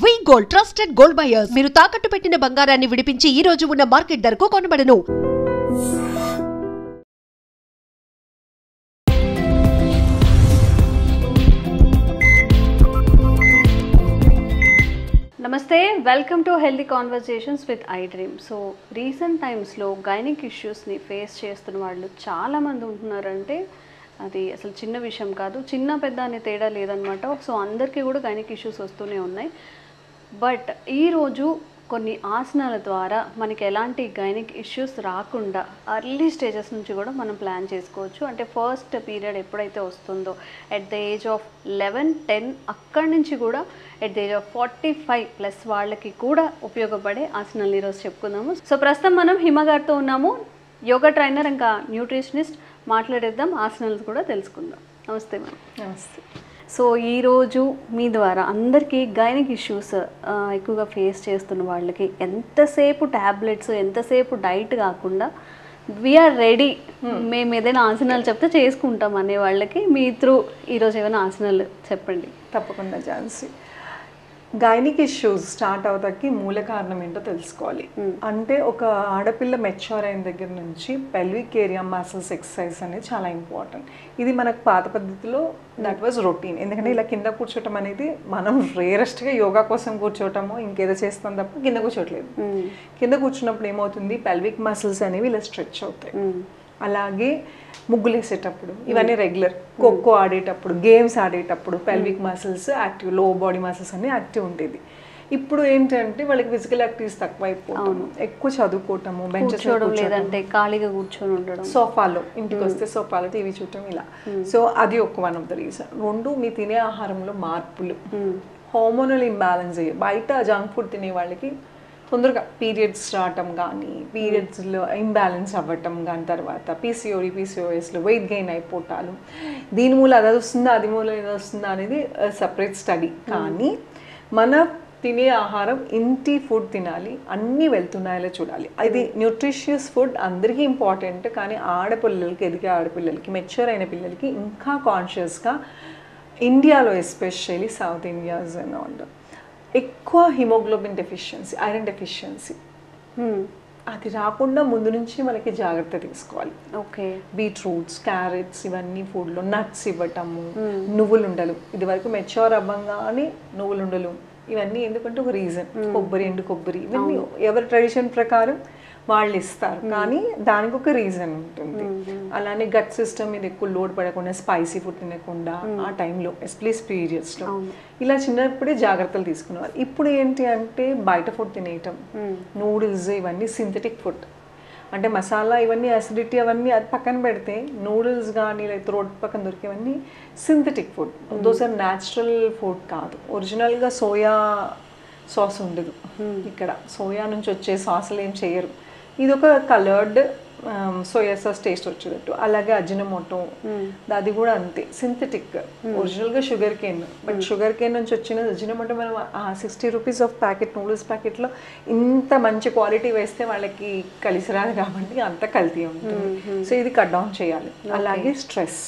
వి gold trusted gold buyers మీరు తాకట్టు పెట్టిన బంగారాన్ని విడిపించి ఈ రోజు ఉన్న మార్కెట్ ధరకు కొనబడను. నమస్తే, welcome to healthy conversations with I dream. So recent టైమ్స్లో గైనిక్ ఇష్యూస్ని ఫేస్ చేస్తున్న వాళ్ళు చాలామంది ఉంటున్నారంటే అది అసలు చిన్న విషయం కాదు, చిన్న పెద్ద అనే తేడా లేదనమాట. సో అందరికీ కూడా గైనిక్ ఇష్యూస్ వస్తూనే ఉన్నాయి. బట్ ఈరోజు కొన్ని ఆసనాల ద్వారా మనకి ఎలాంటి గైనిక్ ఇష్యూస్ రాకుండా అర్లీ స్టేజెస్ నుంచి కూడా మనం ప్లాన్ చేసుకోవచ్చు. అంటే ఫస్ట్ పీరియడ్ ఎప్పుడైతే వస్తుందో ఎట్ ద ఏజ్ ఆఫ్ 11-10 అక్కడి నుంచి కూడా ఎట్ ద ఏజ్ ఆఫ్ 45+ వాళ్ళకి కూడా ఉపయోగపడే ఆసనాలు ఈరోజు చెప్పుకుందాము. సో ప్రస్తుతం మనం హిమ గారితో ఉన్నాము, యోగా ట్రైనర్ ఇంకా న్యూట్రిషనిస్ట్. మాట్లాడేద్దాం, ఆసనాలు కూడా తెలుసుకుందాం. నమస్తే మేడం. నమస్తే. సో ఈరోజు మీ ద్వారా అందరికీ గైనిక్ ఇష్యూస్ ఎక్కువగా ఫేస్ చేస్తున్న వాళ్ళకి ఎంతసేపు ట్యాబ్లెట్స్, ఎంతసేపు డైట్ కాకుండా వీఆర్ రెడీ, మేము ఏదైనా ఆసనాలు చెప్తే చేసుకుంటాం అనే వాళ్ళకి మీ త్రూ ఈరోజు ఏమైనా ఆసనాలు చెప్పండి. తప్పకుండా ఝాన్సీ. గైనిక్ ఇష్యూస్ స్టార్ట్ అవుతాకి మూల కారణం ఏంటో తెలుసుకోవాలి. అంటే ఒక ఆడపిల్ల మెచ్యూర్ అయిన దగ్గర నుంచి పెల్విక్ ఏరియా మసిల్స్ ఎక్సర్సైజ్ అనేది చాలా ఇంపార్టెంట్. ఇది మనకు పాత పద్ధతిలో దట్ వాజ్ రొటీన్. ఎందుకంటే ఇలా కింద కూర్చోవటం అనేది మనం రేరెస్ట్గా యోగా కోసం కూర్చోవటము ఇంకేదో చేస్తాం తప్ప కింద కూర్చోట్లేదు. కింద కూర్చున్నప్పుడు ఏమవుతుంది, పెల్విక్ మసిల్స్ అనేవి ఇలా స్ట్రెచ్ అవుతాయి. అలాగే ముగ్గులు వేసేటప్పుడు ఇవన్నీ రెగ్యులర్, ఖోఖో ఆడేటప్పుడు, గేమ్స్ ఆడేటప్పుడు పెల్విక్ మసిల్స్ యాక్టివ్, లో బాడీ మసిల్స్ అన్ని యాక్టివ్ ఉండేది. ఇప్పుడు ఏంటంటే వాళ్ళకి ఫిజికల్ యాక్టివిటీస్ తక్కువైపోవడం, ఎక్కువ చదువుకోవటము, బెంచెస్ లేదంటే ఖాళీగా కూర్చొని ఉండడం, సోఫాలో ఇంటికి వస్తే సోఫాలో టీవీ చూడటం ఇలా. సో అది ఒక వన్ ఆఫ్ ద రీజన్. రెండు, మీ తినే ఆహారంలో మార్పులు, హార్మోనల్ ఇంబ్యాలెన్స్ అయ్యి బయట జంక్ ఫుడ్ తినే వాళ్ళకి తొందరగా పీరియడ్స్ రావటం కానీ, పీరియడ్స్లో ఇంబ్యాలెన్స్ అవ్వటం కానీ, తర్వాత పీసీఓఎస్లో వెయిట్ గెయిన్ అయిపోవటాలు, దీని మూల అది వస్తుందా, అది మూల ఇది వస్తుందా అనేది సపరేట్ స్టడీ. కానీ మన తినే ఆహారం ఇంటి ఫుడ్ తినాలి, అన్నీ వెళ్తున్నాయో చూడాలి. ఇది న్యూట్రిషియస్ ఫుడ్ అందరికీ ఇంపార్టెంట్. కానీ ఆడపిల్లలకి, ఎదిగే ఆడపిల్లలకి, మెచ్యూర్ అయిన పిల్లలకి ఇంకా కాన్షియస్గా ఇండియాలో especially south India's and all ఎక్కువ హిమోగ్లోబిన్ డెఫిషియన్సీ, ఐరన్ డెఫిషియన్సీ, అది రాకుండా ముందు నుంచి మనకి జాగ్రత్త తీసుకోవాలి. ఓకే. బీట్రూట్స్, క్యారెట్స్ ఇవన్నీ ఫుడ్లో, నట్స్ ఇవ్వటము, నువ్వులుండలు. ఇది వరకు మెచ్యూర్ అవ్వంగానే నువ్వులుండలు ఇవన్నీ ఎందుకంటే ఒక రీజన్, కొబ్బరి, ఎండు కొబ్బరి, ఇవన్నీ ఎవరి ట్రెడిషన్ ప్రకారం వాళ్ళు ఇస్తారు, కానీ దానికి ఒక రీజన్ ఉంటుంది. అలానే గట్ సిస్టమ్ మీద ఎక్కువ లోడ్ పడకుండా, స్పైసీ ఫుడ్ తినకుండా ఆ టైంలో ఎస్పెషల్లీ పీరియడ్స్లో ఇలా చిన్నప్పుడే జాగ్రత్తలు తీసుకునేవారు. ఇప్పుడు ఏంటి అంటే బయట ఫుడ్ తినేయటం, నూడిల్స్ ఇవన్నీ సింథటిక్ ఫుడ్. అంటే మసాలా ఇవన్నీ అసిడిటీ అవన్నీ అది పక్కన పెడితే, నూడిల్స్ కానీ లేకపోతే రోడ్ పక్కన దొరికేవన్నీ synthetic food. Those are natural food కాదు. ఒరిజినల్గా సోయా సాస్ ఉండదు ఇక్కడ, సోయా నుంచి వచ్చే సాసులు ఏం చేయరు. ఇది ఒక కలర్డ్ సోయా సాస్ టేస్ట్ వచ్చేటట్టు. అలాగే అజినోమోటో, అది కూడా అంతే సింథటిక్. ఒరిజినల్గా sugar cane, but sugar cane నుంచి వచ్చిన అజినోమోటో మనం 60 రూపీస్ ఆఫ్ ప్యాకెట్, నూడిల్స్ ప్యాకెట్లో ఇంత మంచి క్వాలిటీ వేస్తే వాళ్ళకి కలిసి రాదు కాబట్టి అంత కల్తీ ఉంటుంది. సో ఇది కట్ డౌన్ చేయాలి. అలాగే స్ట్రెస్,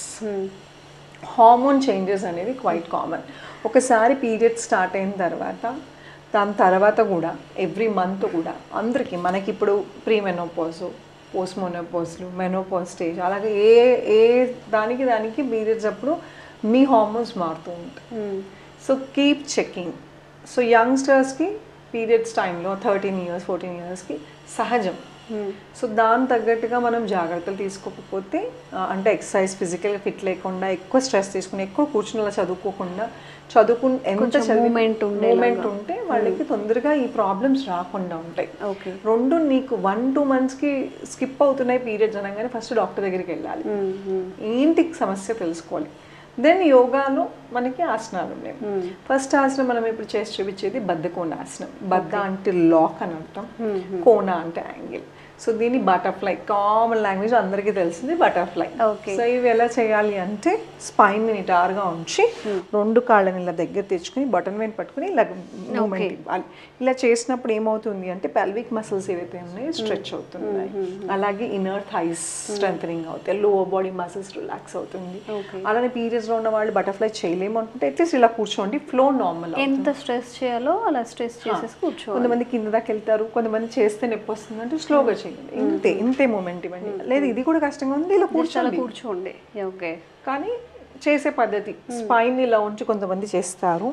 హార్మోన్ చేంజెస్ అనేది క్వైట్ కామన్. ఒకసారి పీరియడ్ స్టార్ట్ అయిన తర్వాత, దాని తర్వాత కూడా ఎవ్రీ మంత్ కూడా అందరికీ, మనకి ఇప్పుడు ప్రీ మెనోపాజ్, పోస్ట్ మెనోపాజ్లు, మెనోపాజ్ స్టేజ్, అలాగే ఏ దానికి పీరియడ్స్ అప్పుడు మీ హార్మోన్స్ మారుతూ ఉంటాయి. So keep checking. సో యంగ్స్టర్స్కి పీరియడ్స్ టైంలో 13 years 14 yearsకి సహజం. సో దాని తగ్గట్టుగా మనం జాగ్రత్తలు తీసుకోకపోతే, అంటే ఎక్సర్సైజ్, ఫిజికల్గా ఫిట్ లేకుండా, ఎక్కువ స్ట్రెస్ తీసుకుని, ఎక్కువ కూర్చుని చదువుకోకుండా, ఎంత మూమెంట్ ఉంటే వాళ్ళకి తొందరగా ఈ ప్రాబ్లమ్స్ రాకుండా ఉంటాయి. రెండు, నీకు 1-2 monthsకి స్కిప్ అవుతున్నాయి పీరియడ్స్ అనగానే ఫస్ట్ డాక్టర్ దగ్గరికి వెళ్ళాలి, ఏంటి సమస్య తెలుసుకోవాలి. దెన్ యోగాలో మనకి ఆసనాలు ఉన్నాయి. ఫస్ట్ ఆసనం మనం ఇప్పుడు చేసి చూపించేది బద్ధకోణ ఆసనం. బద్ధ అంటే లాక్ అని అంటాం, కోణ అంటే యాంగిల్. సో దీన్ని బటర్ఫ్లై, కామన్ లాంగ్వేజ్ అందరికీ తెలిసింది బటర్ఫ్లై. సో ఇవి ఎలా చేయాలి అంటే స్పైన్ నిటారుగా ఉంచి 2 కాళ్ళని ఇలా దగ్గర తెచ్చుకుని బటన్ వెయిన్ పట్టుకుని ఇలా మూమెంట్ ఇవ్వాలి. ఇలా చేసినప్పుడు ఏమవుతుంది అంటే పెల్విక్ మసిల్స్ ఏవైతే ఉన్నాయో స్ట్రెచ్ అవుతున్నాయి, అలాగే ఇన్నర్ థైస్ స్ట్రెంథనింగ్ అవుతాయి, లోవర్ బాడీ మసిల్స్ రిలాక్స్ అవుతుంది. అలానే పీరియడ్స్లో ఉన్న వాళ్ళు బటర్ఫ్లై చేయలేము అనుకుంటే అట్లీస్ట్ ఇలా కూర్చోండి, ఫ్లో నార్మల్. ఎంత స్ట్రెస్ చేయాలో అలా స్ట్రెస్ చేసేసి కూర్చోవాలి. కొంతమంది కింద దాకా వెళ్తారు, కొంతమంది చేస్తే నొప్పి వస్తుంది అంటే స్లోగా చేయండి, ఇంతే మూమెంట్ ఇవ్వండి. లేదు ఇది కూడా కష్టంగా ఉంది ఇలా కూర్చోండి. ఓకే, కానీ చేసే పద్ధతి స్పైన్ ఇలా ఉంచి కొంతమంది చేస్తారు.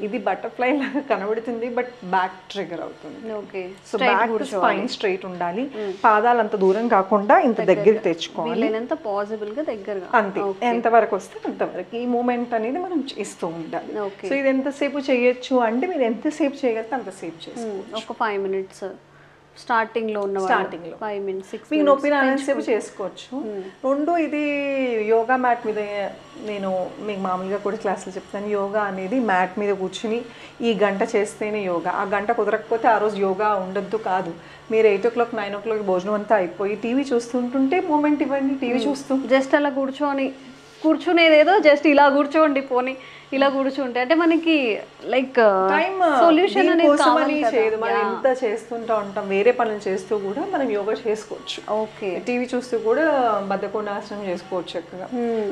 ఇది బటర్ఫ్లై లాగా కనబడుతుంది బట్ బ్యాక్ ట్రిగర్ అవుతుంది. సో బ్యాక్ స్పైన్ స్ట్రైట్ ఉండాలి, పాదాలు అంత దూరం కాకుండా ఇంత దగ్గరికి తెచ్చుకోవాలి, పాసిబుల్ గా దగ్గరగా అంతే. ఎంత వరకు వస్తే అంతవరకు ఈ మూమెంట్ అనేది మనం చేస్తూ ఉండాలి. సో ఇది ఎంతసేపు చేయొచ్చు అంటే మీరు ఎంతసేపు చేయగలిగితే అంతసేపు చేసుకోవచ్చు. ఒక 5 minutes స్టార్టింగ్ లో ఉన్న 5 minutes 6 మీకు నొప్పి రాసేపు చేసుకోవచ్చు. 2 ఇది యోగా మ్యాట్ మీద, నేను మీకు మామూలుగా కూడా క్లాసులు చెప్తాను, యోగా అనేది మ్యాట్ మీద కూర్చుని ఈ గంట చేస్తేనే యోగా. ఆ గంట కుదరకపోతే ఆ రోజు యోగా ఉండద్దు కాదు. మీరు 8 o'clock 9 o'clock భోజనం అంతా అయిపోయి టీవీ చూస్తుంటుంటే మూమెంట్ ఇవ్వండి. టీవీ చూస్తూ జస్ట్ అలా కూర్చునేదేదో జస్ట్ ఇలా కూర్చోండి, పోనీ ఇలా కూర్చుంటే అంటే మనకి లైక్ సొల్యూషన్ అనేది చేయదు. మనం ఎంత చేస్తుంటా ఉంటాం, వేరే పనులు చేస్తూ కూడా మనం యోగా చేసుకోవచ్చు. ఓకే, టీవీ చూస్తూ కూడా బద్ధకోణాసనం చేసుకోవచ్చు చక్కగా.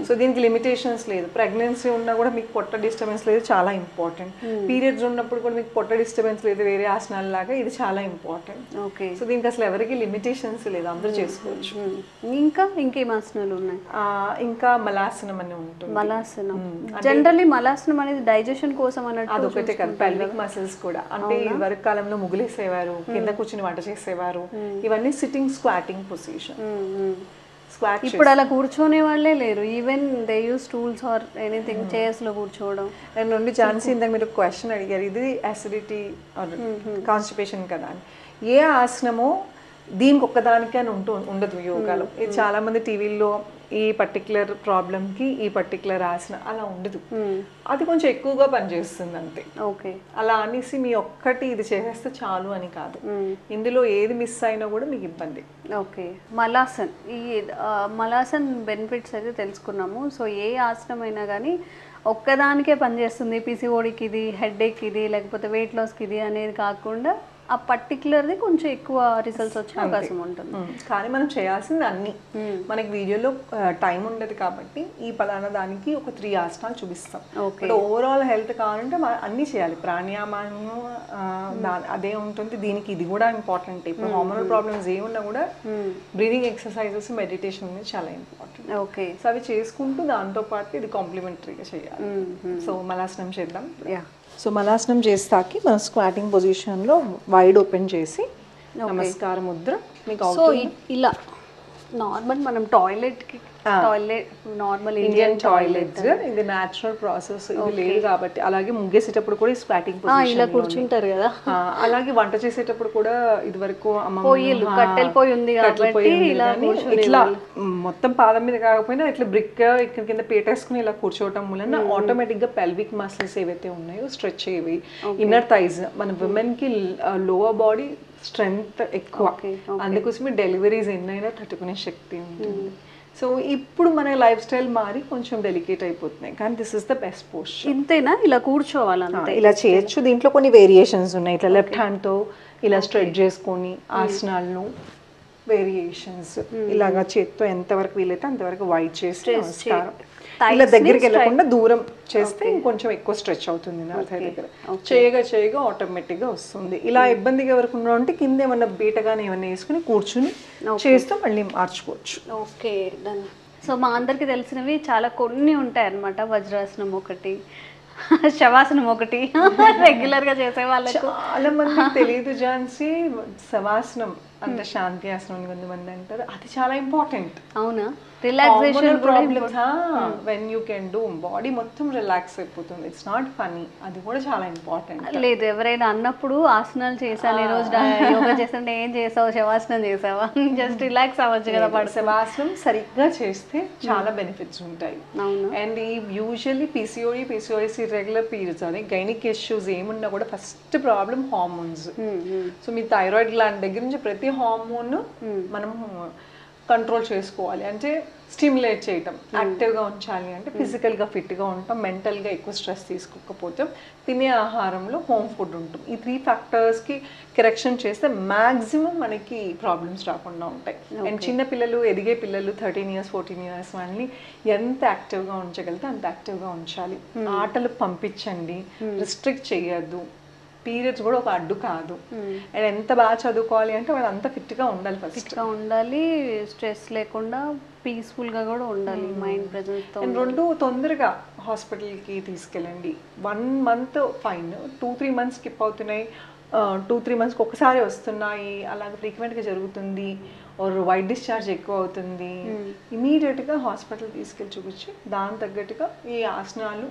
సో దీనికి లిమిటేషన్స్ లేదు. ప్రెగ్నెన్సీ ఉన్నా కూడా మీకు పొట్ట డిస్టర్బెన్స్ లేదు, చాలా ఇంపార్టెంట్. పీరియడ్స్ ఉన్నప్పుడు కూడా మీకు పొట్ట డిస్టర్బెన్స్ లేదు, వేరే ఆసనాల లాగా ఇది చాలా ఇంపార్టెంట్. ఓకే, సో దీనికి అసలు ఎవరికి లిమిటేషన్స్ లేదు, అందరూ చేసుకోవచ్చు. ఇంకేం ఆసనాలు ఉన్నాయి? ఇంకా మలాసనం అని ఉంటుంది. మలాసనం జనరల్లీ మలాసనం అనేది డైజెషన్ కోసం అన్నట్టు అదొకటే కాదు, పెల్విక్ మసిల్స్ కూడా. అంటే ఇదివరకు కాలంలో ముగ్గులేసేవారు, కింద కూర్చుని వంట చేసేవారు, ఇవన్నీ సిట్టింగ్ స్క్వాటింగ్ పొజిషన్. ఇప్పుడు అలా కూర్చొనే వాళ్ళే లేరు, even they use tools or anything chairs లో కూర్చోవడం. అండ్ నుండి ఝాన్సీ ఇందాక మీరు క్వశ్చన్ అడిగారు, ఇది అసిడిటీ కాన్స్టిపేషన్ కదా అని. ఏ ఆసనమో దీనికి ఒక్కదానికి అని ఉండదు యోగాలో. ఇది చాలా మంది టీవీల్లో ఈ పర్టికులర్ ప్రాబ్లంకి ఈ పర్టికులర్ ఆసన అలా ఉండదు, అది కొంచెం ఎక్కువగా పనిచేస్తుంది అంతే. ఓకే, అలా అనేసి మీ ఒక్కటి ఇది చేసేస్తే చాలు అని కాదు, ఇందులో ఏది మిస్ అయినా కూడా మీకు ఇబ్బంది. ఓకే, మలాసన్, ఈ మలాసన్ బెనిఫిట్స్ అయితే తెలుసుకున్నాము. సో ఏ ఆసనం అయినా కానీ ఒక్కదానికే పనిచేస్తుంది, పిసిఓడికి ఇది, హెడ్ఏక్ ఇది, లేకపోతే వెయిట్ లాస్కి ఇది అనేది కాకుండా ఆ పర్టికులర్ది కొంచెం ఎక్కువ రిజల్ట్స్ వచ్చే అవకాశం ఉంటుంది. కానీ మనం చేయాల్సింది అన్ని, మనకి వీడియోలో టైం ఉండదు కాబట్టి ఈ పలానా దానికి ఒక 3 ఆసనాలు చూపిస్తాం. ఓవరాల్ హెల్త్ కావాలంటే అన్ని చేయాలి, ప్రాణాయామము అదే ఉంటుంది, దీనికి ఇది కూడా ఇంపార్టెంట్. ఇప్పుడు హార్మోనల్ ప్రాబ్లమ్స్ ఏమున్నా కూడా బ్రీదింగ్ ఎక్సర్సైజెస్, మెడిటేషన్ అనేది చాలా ఇంపార్టెంట్. ఓకే, సో అవి చేసుకుంటూ దాంతో పాటు ఇది కాంప్లిమెంటరీగా చేయాలి. సో మలాసనం చేద్దాం. సో మలాసనం చేస్తాకి మనం స్క్వాటింగ్ పొజిషన్లో వైడ్ ఓపెన్ చేసి నమస్కార ముద్ర. మీకు సో ఇలా నార్మల్ మనం టాయిలెట్ నార్మల్ ఇండియన్ టాయిలెట్స్, ఇది న్యాచురల్ ప్రాసెస్, ఇది లేదు కాబట్టి. అలాగే ముగ్గేసేటప్పుడు కూడా స్క్వాటింగ్ పొజిషన్ ఇలా కూర్చుంటారు కదా. అలాగే వంట చేసేటప్పుడు కూడా ఇది వరకు కట్టెల పొయ్యి ఉంది కాబట్టి ఇట్లా మొత్తం పాదం మీద కాకపోయినా ఇట్లా బ్రిక్ ఇక్కడ కింద పేటేసుకుని ఇలా కూర్చోవటం వలన ఆటోమేటిక్ గా పెల్విక్ మసిల్స్ ఏవైతే ఉన్నాయో స్ట్రెచ్ అయ్యేవి. ఇన్నర్ థైస్, మన విమెన్ కి లోవర్ బాడీ స్ట్రెంగ్త్ ఎక్కువ, అందుకోసమే డెలివరీస్ ఎన్నైనా తట్టుకునే శక్తి ఉంటుంది. సో ఇప్పుడు మన లైఫ్ స్టైల్ మారి కొంచెం డెలికేట్ అయిపోతున్నాయి, కానీ this is the best posture. ఇంతేనా? ఇలా కూర్చోవాలంటే ఇలా చేయొచ్చు. దీంట్లో కొన్ని వేరియేషన్స్ ఉన్నాయి. ఇట్లా లెఫ్ట్ హ్యాండ్తో ఇలా స్ట్రెచ్ చేసుకొని ఆసనాలను వేరియేషన్స్, ఇలాగా చేత్తో ఎంతవరకు వీలైతే అంతవరకు వైడ్ చేసి నమస్కారం. ఇలా దగ్గరికి వెళ్ళకుండా దూరం చేస్తే ఇంకొంచెం ఎక్కువ స్ట్రెచ్ అవుతుంది నా దగ్గర. చేయగా ఆటోమేటిక్గా వస్తుంది. ఇలా ఇబ్బందిగా ఎవరికి ఉన్నారంటే కింద ఏమన్నా బీటగానే ఏమన్నా వేసుకుని కూర్చుని చేస్తూ మళ్ళీ మార్చుకోవచ్చు. Okay, done. సో మా అందరికి తెలిసినవి చాలా కొన్ని ఉంటాయి అన్నమాట. వజ్రాసనం ఒకటి, శవాసనం ఒకటి, రెగ్యులర్ గా చేసే వాళ్ళకి చాలా మంది తెలియదు ఝాన్సీ. శవాసనం అంటే శాంతి ఆసనం కొంతమంది అంటారు, అది చాలా ఇంపార్టెంట్. అవునా? Relaxation problems when you can do body మొత్తం రిలాక్స్ అయిపోతుంది. ఇట్స్ నాట్ ఫనీ, అది కూడా చాలా ఇంపార్టెంట్. లేదు, ఎవరైనా అన్నప్పుడు ఆసనాలు చేశాను ఈ రోజు యోగా చేస్తుంటే ఏం చేసావు, శవాసనం చేసావా, జస్ట్ రిలాక్స్ అవ్వచ్చు కదా. శవాసనం సరిగ్గా చేస్తే చాలా బెనిఫిట్స్ ఉంటాయి. అండ్ ఈ యూజువల్లీ పిసిఓఎస్ రెగ్యులర్ పీరియడ్స్ అని గైనిక్ ఇష్యూస్ ఏమున్నా కూడా ఫస్ట్ ప్రాబ్లం హార్మోన్స్. సో మీ థైరాయిడ్ గ్లాండ్ దగ్గర నుంచి ప్రతి హార్మోన్ మనం కంట్రోల్ చేసుకోవాలి, అంటే స్టిమ్యులేట్ చేయటం, యాక్టివ్గా ఉంచాలి అంటే ఫిజికల్గా ఫిట్గా ఉంటాం, మెంటల్గా ఎక్కువ స్ట్రెస్ తీసుకోకపోతాం, తినే ఆహారంలో హోమ్ ఫుడ్ ఉంటుంది. ఈ 3 ఫ్యాక్టర్స్కి కరెక్షన్ చేస్తే మ్యాక్సిమం మనకి ప్రాబ్లమ్స్ రాకుండా ఉంటాయి. అండ్ చిన్న పిల్లలు, ఎదిగే పిల్లలు 13 years 14 years వాళ్ళని ఎంత యాక్టివ్గా ఉంచగలిగితే అంత యాక్టివ్గా ఉంచాలి. ఆటలు పంపించండి, రిస్ట్రిక్ట్ చేయొద్దు. పీరియడ్స్ కూడా ఒక అడ్డు కాదు. అండ్ ఎంత బాగా చదువుకోవాలి అంటే వాళ్ళు అంత ఫిట్గా ఉండాలి, ఫిట్గా ఉండాలి, స్ట్రెస్ లేకుండా పీస్ఫుల్గా కూడా ఉండాలి, మైండ్ ప్రెజెన్స్తో. అండ్ 2 తొందరగా హాస్పిటల్కి తీసుకెళ్ళండి. 1 month ఫైన్, 2-3 months స్కిప్ అవుతున్నాయి, 2-3 monthsకి ఒకసారి వస్తున్నాయి, అలాగే ఫ్రీక్వెంట్గా జరుగుతుంది, ఆర్ వైట్ డిశ్చార్జ్ ఎక్కువ అవుతుంది, ఇమీడియట్గా హాస్పిటల్ తీసుకెళ్ళి చూపించి దాని తగ్గట్టుగా ఈ ఆసనాలు,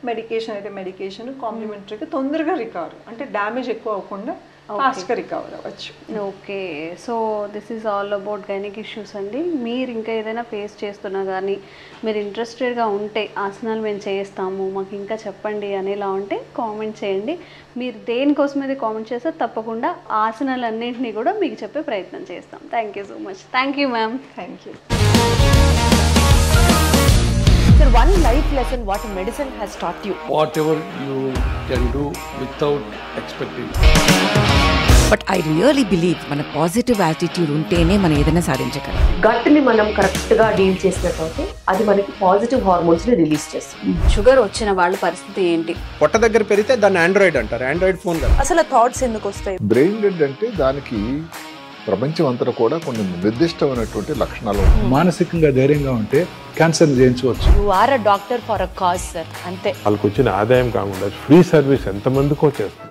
మెడికేషన్ అయితే మెడికేషన్, కాంప్లిమెంటరీగా తొందరగా రికవర్, అంటే డ్యామేజ్ ఎక్కువ అవ్వకుండా ఫాస్ట్గా రికవర్ అవ్వచ్చు. Okay, so this is all about gynaec issues అండి. మీరు ఇంకా ఏదైనా ఫేస్ చేస్తున్నా కానీ మీరు ఇంట్రెస్టెడ్గా ఉంటే ఆసనాలు మేము చేస్తాము మాకు ఇంకా చెప్పండి అనేలా ఉంటే కామెంట్ చేయండి. మీరు దేనికోసం అయితే కామెంట్ చేస్తే తప్పకుండా ఆసనాలు అన్నింటినీ కూడా మీకు చెప్పే ప్రయత్నం చేస్తాం. Thank you so much. Thank you ma'am. Thank you. Sir, one life lesson what medicine has taught you. Whatever you can do without expecting. But I really believe మన పాజిటివ్ యాటిట్యూడ్ ఉంటేనే మనం ఏదైనా సాధించగలం. గట్ ని మనం correct గా deal చేసినట్లయితే అది మనకి పాజిటివ్ హార్మోన్స్ ని రిలీజ్ చేస్తుంది. షుగర్ వచ్చిన వాళ్ళ పరిస్థితి ఏంటి? పొట్ట దగ్గర పెరిగితే దాన్ని ఆండ్రాయిడ్ అంటారు, ఆండ్రాయిడ్ ఫోన్ కదా. అసలు థాట్స్ ఎందుకు వస్తాయి? బ్రెయిన్ డెడ్ అంటే దానికి ప్రపంచం అంతా కూడా కొన్ని నిర్దిష్టమైనటువంటి లక్షణాలు ఉంటాయి. మానసికంగా ధైర్యంగా ఉంటే క్యాన్సర్ జయించవచ్చు. You are a doctor for a cause sir, అంతే. వాళ్ళకి వచ్చిన ఆదాయం కాకుండా ఫ్రీ సర్వీస్ ఎంతమందికో చేస్తుంది.